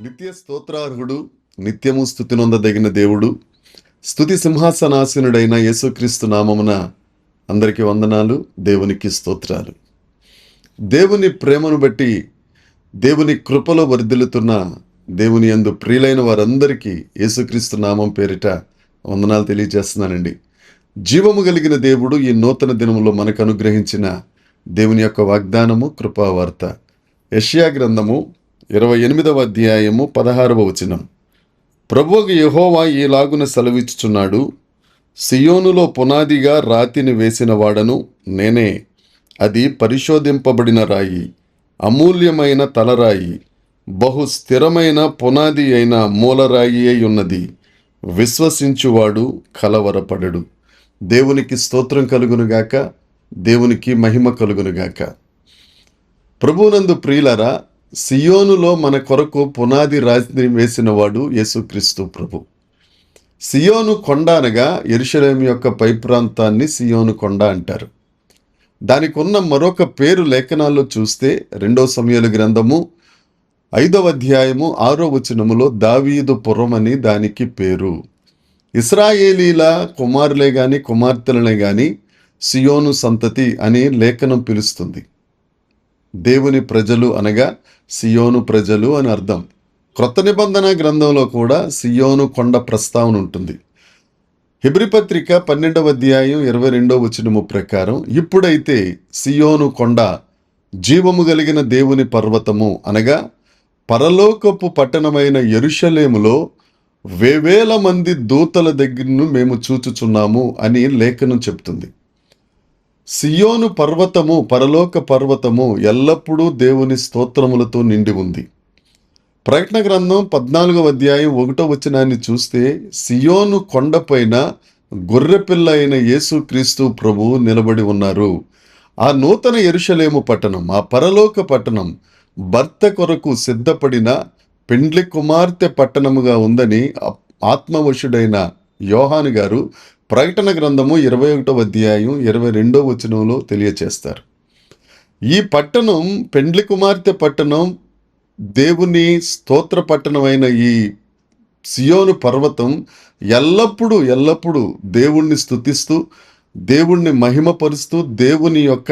నిత్య స్తోత్రార్హుడు, నిత్యము స్తుతి నొందదగిన దేవుడు, స్తుతి సింహాసనాసీనుడైన యేసుక్రీస్తు నామమున అందరికీ వందనాలు. దేవునికి స్తోత్రాలు. దేవుని ప్రేమను బట్టి, దేవుని కృపలో వర్ధిల్లుతున్న దేవుని యందు ప్రియులైన వారందరికీ యేసుక్రీస్తు నామం పేరిట వందనాలు తెలియజేస్తున్నానండి. జీవము కలిగిన దేవుడు ఈ నూతన దినములో మనకు అనుగ్రహించిన దేవుని యొక్క వాగ్దానము, కృపావార్త. యెషయా గ్రంథము 28వ అధ్యాయము 16వ వచనం. ప్రభువు యెహోవా ఈలాగున సెలవిచ్చుచున్నాడు, సియోనులో పునాదిగా రాతిని వేసిన వాడను నేనే. అది పరిశోధింపబడిన రాయి, అమూల్యమైన తలరాయి, బహు స్థిరమైన పునాది అయిన మూలరాయి అయి ఉన్నది. విశ్వసించువాడు కలవరపడడు. దేవునికి స్తోత్రం కలుగునుగాక, దేవునికి మహిమ కలుగునుగాక. ప్రభువునందు ప్రియులారా, సియోనులో మన కొరకు పునాది రాతిని వేసిన వాడు యేసుక్రీస్తు ప్రభు. సియోను కొండ అనగా యెరూషలేము యొక్క పై ప్రాంతాన్ని సియోను కొండ అంటారు. దానికి ఉన్న మరొక పేరు లేఖనాల్లో చూస్తే 2 సమూయేలు గ్రంథము 5వ అధ్యాయము 6వ వచనములో దావీదు పురం అని దానికి పేరు. ఇశ్రాయేలీల కుమారులే గాని కుమార్తెలనే గాని సియోను సంతతి అని లేఖనం పిలుస్తుంది. దేవుని ప్రజలు అనగా సియోను ప్రజలు అని అర్థం. క్రొత్త నిబంధన గ్రంథంలో కూడా సియోను కొండ ప్రస్తావన ఉంటుంది. హెబ్రీ పత్రిక 12వ అధ్యాయం 22వ వచనము ప్రకారం, ఇప్పుడైతే సియోను కొండ జీవము కలిగిన దేవుని పర్వతము అనగా పరలోకపు పట్టణమైన యెరూషలేములో వేవేల మంది దూతల దగ్గరను మేము చూచుచున్నాము అని లేఖనం చెప్తుంది. సియోను పర్వతము, పరలోక పర్వతము ఎల్లప్పుడూ దేవుని స్తోత్రములతో నిండి ఉంది. ప్రకటన గ్రంథం 14వ అధ్యాయం 1వ వచనాన్ని చూస్తే, సియోను కొండపైన గొర్రెపిల్ల అయిన యేసుక్రీస్తు ప్రభువు నిలబడి ఉన్నారు. ఆ నూతన యెరూషలేము పట్టణం, ఆ పరలోక పట్టణం భర్త కొరకు సిద్ధపడిన పెండ్లి కుమార్తె పట్టణముగా ఉందని ఆత్మవశుడైన యోహాను గారు ప్రకటన గ్రంథము 21వ అధ్యాయం 22వ వచనంలో తెలియచేస్తారు. ఈ పట్టణం, పెండ్లి కుమార్తె పట్టణం, దేవుని స్తోత్ర పట్టణమైన ఈ సియోను పర్వతం ఎల్లప్పుడూ దేవుణ్ణి స్తుతిస్తూ, దేవుణ్ణి మహిమపరుస్తూ, దేవుని యొక్క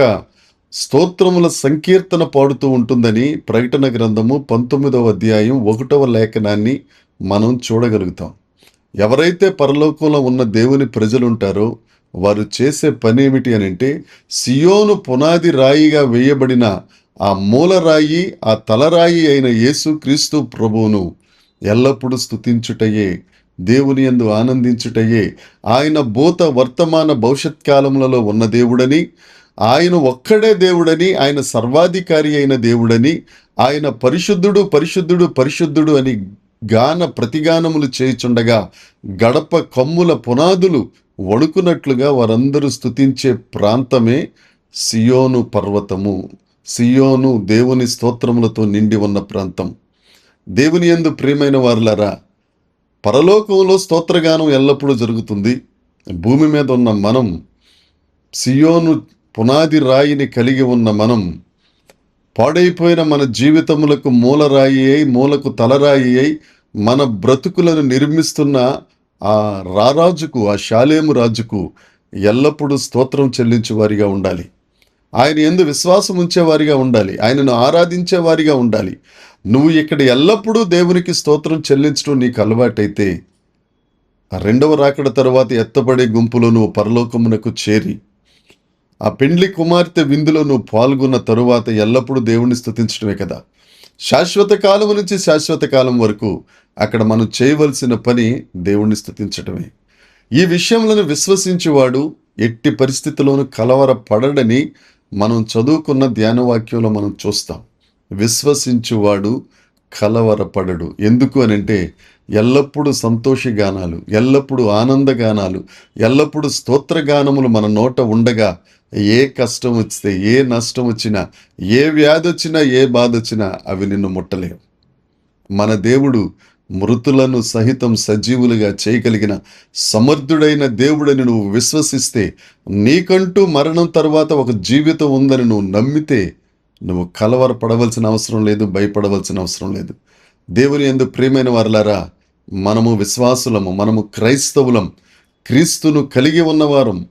స్తోత్రముల సంకీర్తన పాడుతూ ఉంటుందని ప్రకటన గ్రంథము 19వ అధ్యాయం 1వ లేఖనాన్ని మనం చూడగలుగుతాం. ఎవరైతే పరలోకంలో ఉన్న దేవుని ప్రజలు ఉంటారో వారు చేసే పని ఏమిటి అని అంటే, సియోను పునాది రాయిగా వేయబడిన ఆ మూలరాయి, ఆ తలరాయి అయిన యేసుక్రీస్తు ప్రభువును ఎల్లప్పుడూ స్తుతించుటయే, దేవుని యందు ఆనందించుటయే, ఆయన భూత వర్తమాన భవిష్యత్ కాలములలో ఉన్న దేవుడని, ఆయన ఒక్కడే దేవుడని, ఆయన సర్వాధికారి అయిన దేవుడని, ఆయన పరిశుద్ధుడు పరిశుద్ధుడు పరిశుద్ధుడు అని ప్రతిగానములు చేయుచుండగా గడప కమ్ముల పునాదులు వణుకున్నట్లుగా వారందరూ స్తుతించే ప్రాంతమే సియోను పర్వతము. సియోను దేవుని స్తోత్రములతో నిండి ఉన్న ప్రాంతం. దేవుని యందు ప్రియమైన వారులారా, పరలోకంలో స్తోత్రగానం ఎల్లప్పుడూ జరుగుతుంది. భూమి మీద ఉన్న మనం, సియోను పునాది రాయిని కలిగి ఉన్న మనం, పాడైపోయిన మన జీవితములకు మూలరాయి అయి, మూలకు తలరాయి అయి మన బ్రతుకులను నిర్మిస్తున్న ఆ రారాజుకు, ఆ షాలేము రాజుకు ఎల్లప్పుడూ స్తోత్రం చెల్లించే వారిగా ఉండాలి. ఆయన యందు విశ్వాసం ఉంచేవారిగా ఉండాలి. ఆయనను ఆరాధించే వారిగా ఉండాలి. నువ్వు ఇక్కడ ఎల్లప్పుడూ దేవునికి స్తోత్రం చెల్లించడం నీకు అలవాటైతే, ఆ రెండవ రాకడ తరువాత ఎత్తబడే గుంపులో నువ్వు పరలోకమునకు చేరి ఆ పెండ్లి కుమార్తె విందులో నువ్వు పాల్గొన్న తరువాత ఎల్లప్పుడూ దేవుణ్ణి స్తుతించడమే కదా. శాశ్వత కాలం నుంచి శాశ్వత కాలం వరకు అక్కడ మనం చేయవలసిన పని దేవుణ్ణి స్తుతించడమే. ఈ విషయంలో విశ్వసించేవాడు ఎట్టి పరిస్థితుల్లోనూ కలవరపడడని మనం చదువుకున్న ధ్యానవాక్యంలో మనం చూస్తాం. విశ్వసించువాడు కలవరపడడు. ఎందుకు అనంటే, ఎల్లప్పుడూ సంతోషగానాలు, ఎల్లప్పుడూ ఆనందగానాలు, ఎల్లప్పుడూ స్తోత్రగానములు మన నోట ఉండగా ఏ కష్టం వచ్చితే, ఏ నష్టం వచ్చినా, ఏ వ్యాధి వచ్చినా, ఏ బాధ వచ్చినా అవి నిన్ను ముట్టలేవు. మన దేవుడు మృతులను సహితం సజీవులుగా చేయగలిగిన సమర్థుడైన దేవుడని నువ్వు విశ్వసిస్తే, నీకంటూ మరణం తర్వాత ఒక జీవితం ఉందని నువ్వు నమ్మితే, నువ్వు కలవరపడవలసిన అవసరం లేదు, భయపడవలసిన అవసరం లేదు. దేవుని యందు ప్రియమైన వారలారా, మనము విశ్వాసులము, మనము క్రైస్తవులం, క్రీస్తును కలిగి ఉన్నవారం,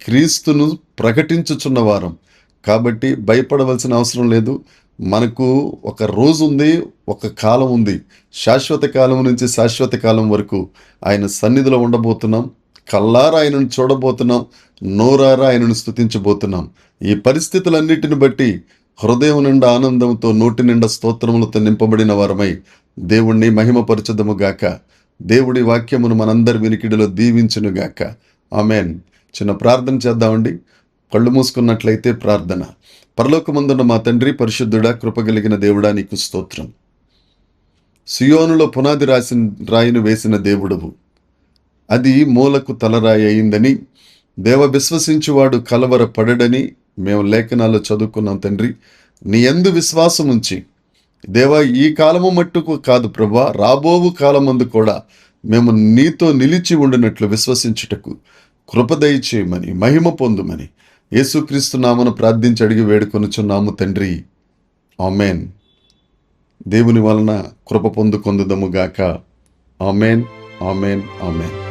క్రీస్తును ప్రకటించుచున్నవారం. కాబట్టి భయపడవలసిన అవసరం లేదు. మనకు ఒక రోజు ఉంది, ఒక కాలం ఉంది. శాశ్వత కాలం నుంచి శాశ్వత కాలం వరకు ఆయన సన్నిధిలో ఉండబోతున్నాం. కల్లారా ఆయనను చూడబోతున్నాం, నోరారా ఆయనను స్తుతించబోతున్నాం. ఈ పరిస్థితులన్నిటిని బట్టి హృదయం నిండా ఆనందంతో, నోటి నిండా స్తోత్రములతో నింపబడిన వారమై దేవుణ్ణి మహిమపరచుదము గాక. దేవుడి వాక్యమును మనందరి వినికిడిలో దీవించునుగాక. ఆమెన్. చిన్న ప్రార్థన చేద్దామండి. కళ్ళు మూసుకున్నట్లయితే ప్రార్థన. పరలోకమందున్న మా తండ్రి, పరిశుద్ధుడా, కృపగలిగిన దేవుడా, నీకు స్తోత్రం. సియోనులో పునాది రాయిని వేసిన దేవుడవు, అది మూలకు తలరాయి అయిందని, దేవ విశ్వసించువాడు కలవర పడడని మేము లేఖనాల్లో చదువుకున్నాం తండ్రి. నీ యందు విశ్వాసం ఉంచి దేవా, ఈ కాలము మట్టుకు కాదు ప్రభా, రాబోవు కాలమందు కూడా మేము నీతో నిలిచి ఉండినట్లు విశ్వసించుటకు కృప దయచేయమని, మహిమ పొందుమని యేసుక్రీస్తు నామమున ప్రార్థించి అడిగి వేడుకొనుచున్నాము తండ్రి. ఆమెన్. దేవుని వలన కృప పొందుకొందుదము గాక. Amen, amen, amen.